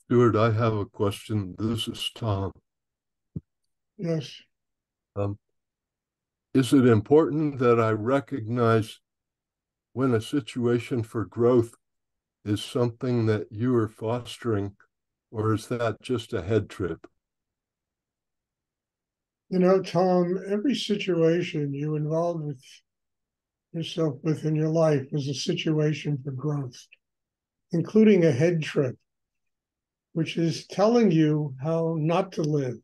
Stuart, I have a question. This is Tom. Yes. Um, is it important that I recognize when a situation for growth is something that you are fostering, or is that just a head trip? Tom, every situation you involve with yourself with in your life is a situation for growth, including a head trip, which is telling you how not to live.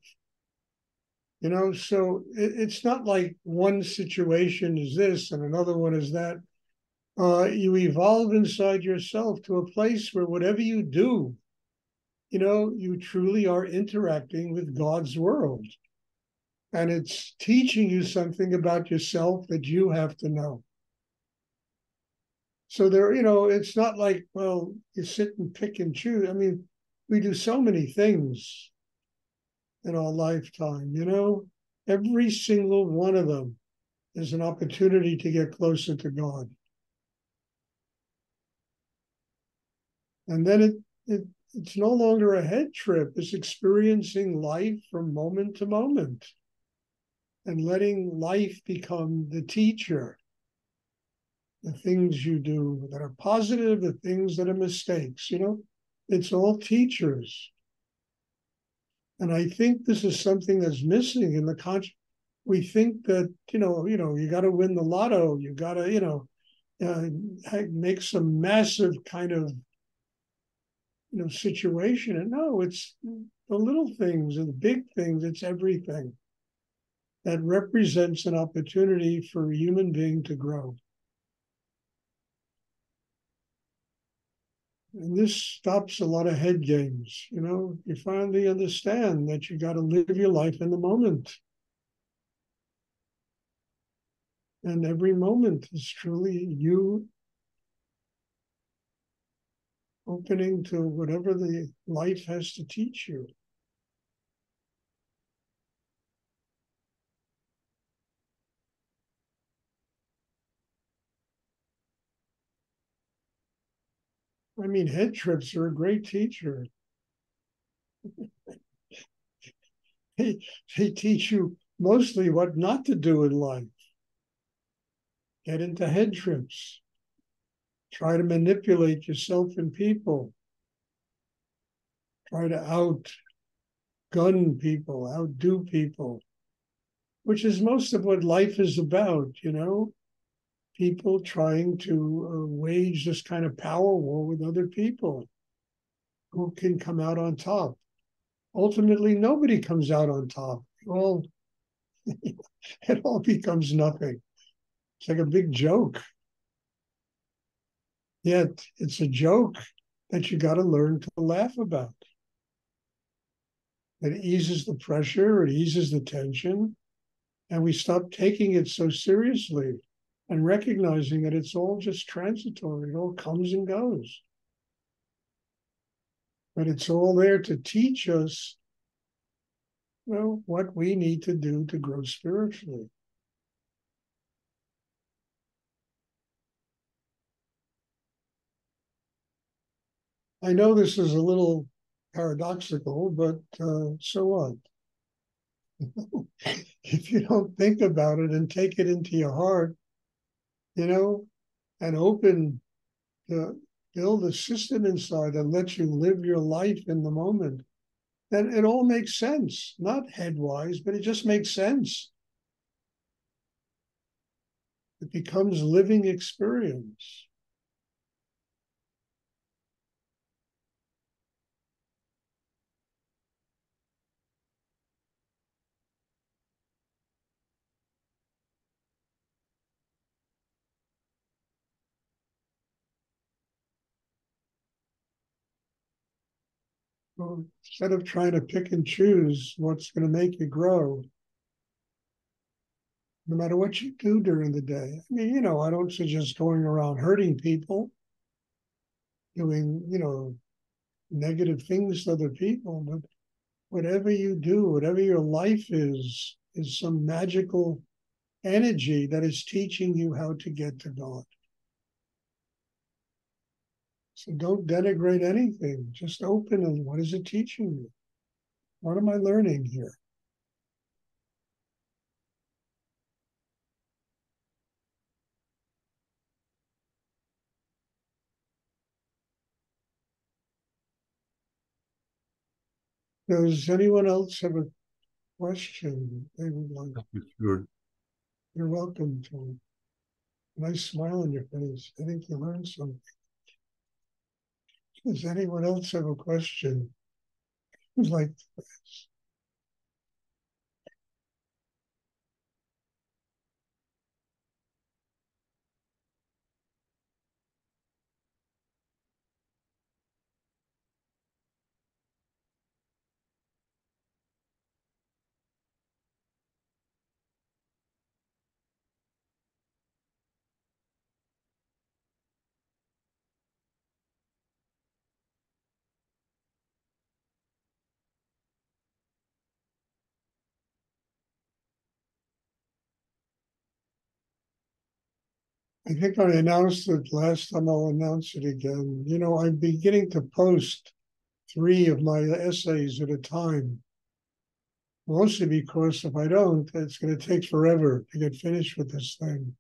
So it's not like one situation is this and another one is that. You evolve inside yourself to a place where whatever you do, you truly are interacting with God's world. And it's teaching you something about yourself that you have to know. So it's not like, well, you sit and pick and choose. I mean, we do so many things in our lifetime. Every single one of them is an opportunity to get closer to God. And then it's no longer a head trip. It's experiencing life from moment to moment and letting life become the teacher. The things you do that are positive, the things that are mistakes, it's all teachers. And I think this is something that's missing in the conscious. We think that, you got to win the lotto, you got to, make some massive kind of, situation. And no, it's the little things and the big things, it's everything that represents an opportunity for a human being to grow. And this stops a lot of head games. You finally understand that you got to live your life in the moment. And every moment is truly you opening to whatever the life has to teach you. I mean, head trips are a great teacher. They teach you mostly what not to do in life. Get into head trips. Try to manipulate yourself and people. Try to outgun people, outdo people, which is most of what life is about, people trying to wage this kind of power war with other people who can come out on top. Ultimately, nobody comes out on top. Well, it all becomes nothing. It's like a big joke. Yet it's a joke that you got to learn to laugh about. It eases the pressure, it eases the tension, and we stop taking it so seriously and recognizing that it's all just transitory. It all comes and goes. But it's all there to teach us, what we need to do to grow spiritually. I know this is a little paradoxical, but so what? If you don't think about it and take it into your heart, and open to build a system inside that lets you live your life in the moment, then it all makes sense. Not headwise, but it just makes sense. It becomes living experience. So instead of trying to pick and choose what's going to make you grow, no matter what you do during the day. I mean, I don't suggest going around hurting people, doing, negative things to other people, but whatever you do, whatever your life is some magical energy that is teaching you how to get to God. So don't denigrate anything. Just open and what is it teaching me? What am I learning here? Does anyone else have a question they would like? Thank you, Stuart. You're welcome to. Nice smile on your face. I think you learned something. Does anyone else have a question? Who'd like to ask? I think I announced it last time. I'll announce it again. You know, I'm beginning to post 3 of my essays at a time, mostly because if I don't, it's going to take forever to get finished with this thing.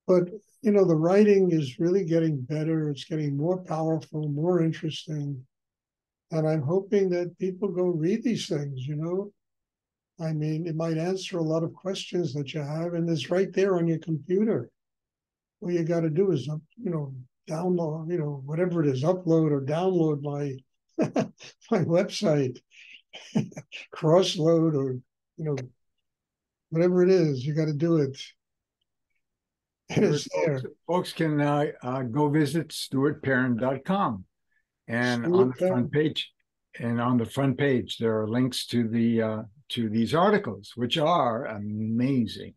But, you know, the writing is really getting better. It's getting more powerful, more interesting. And I'm hoping that people go read these things, you know. I mean, it might answer a lot of questions that you have, and it's right there on your computer. All you got to do is, you know, download, you know, whatever it is, upload or download my my website, crossload, or you know, whatever it is, you got to do it, and Stuart, it's there. folks can go visit stuartperrin.com. And on Stuart the front Perrin. page, there are links to these articles, which are amazing.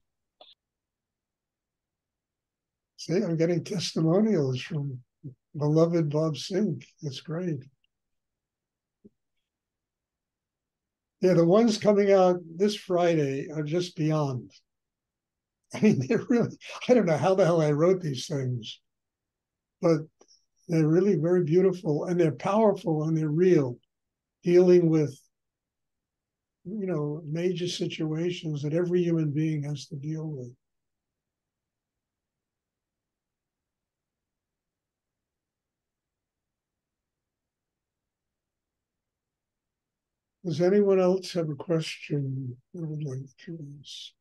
See, I'm getting testimonials from beloved Bob Sink. That's great. Yeah, the ones coming out this Friday are just beyond. I mean, they're really, I don't know how the hell I wrote these things, but they're really very beautiful and they're powerful and they're real, dealing with, you know, major situations that every human being has to deal with. Does anyone else have a question they would like to ask?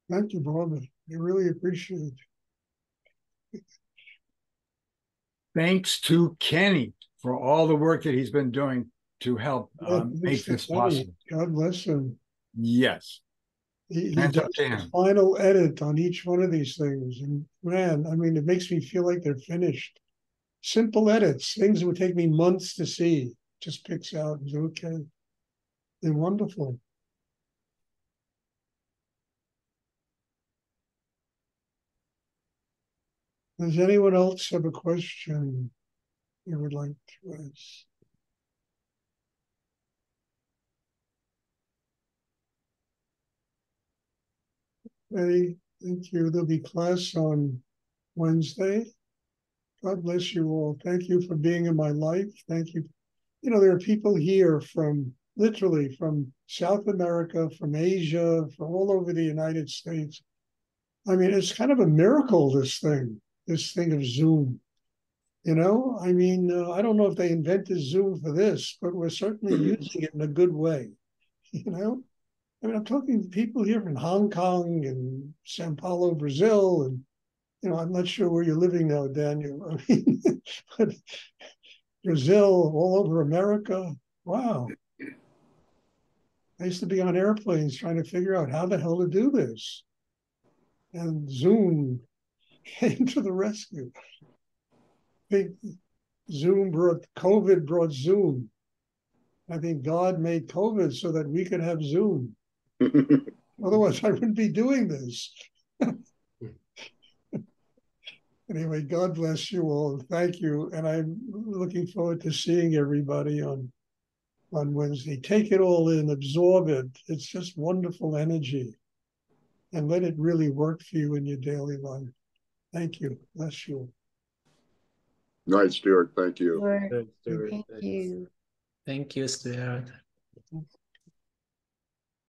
Thank you, Bob. I really appreciate it. Thanks to Kenny for all the work that he's been doing to help make this possible. God bless him. Yes. He does the final edit on each one of these things. And man, I mean, it makes me feel like they're finished. Simple edits, things that would take me months to see, just picks out and says, okay. They're wonderful. Does anyone else have a question you would like to ask? Hey, thank you. There'll be class on Wednesday. God bless you all. Thank you for being in my life. Thank you. You know, there are people here from literally from South America, from Asia, from all over the United States. I mean, it's kind of a miracle, this thing of Zoom. You know, I mean, I don't know if they invented Zoom for this, but we're certainly using it in a good way. You know, I mean, I'm talking to people here from Hong Kong and Sao Paulo, Brazil, and you know, I'm not sure where you're living now, Daniel. I mean, but Brazil, all over America. Wow. I used to be on airplanes trying to figure out how the hell to do this. And Zoom came to the rescue. I think COVID brought Zoom. I think God made COVID so that we could have Zoom. Otherwise, I wouldn't be doing this. Anyway, God bless you all. Thank you. And I'm looking forward to seeing everybody on on Wednesday. Take it all in, absorb it. It's just wonderful energy. And let it really work for you in your daily life. Thank you. Bless you. Night, Stuart. Thank you. Thank you. Thank you, Stuart.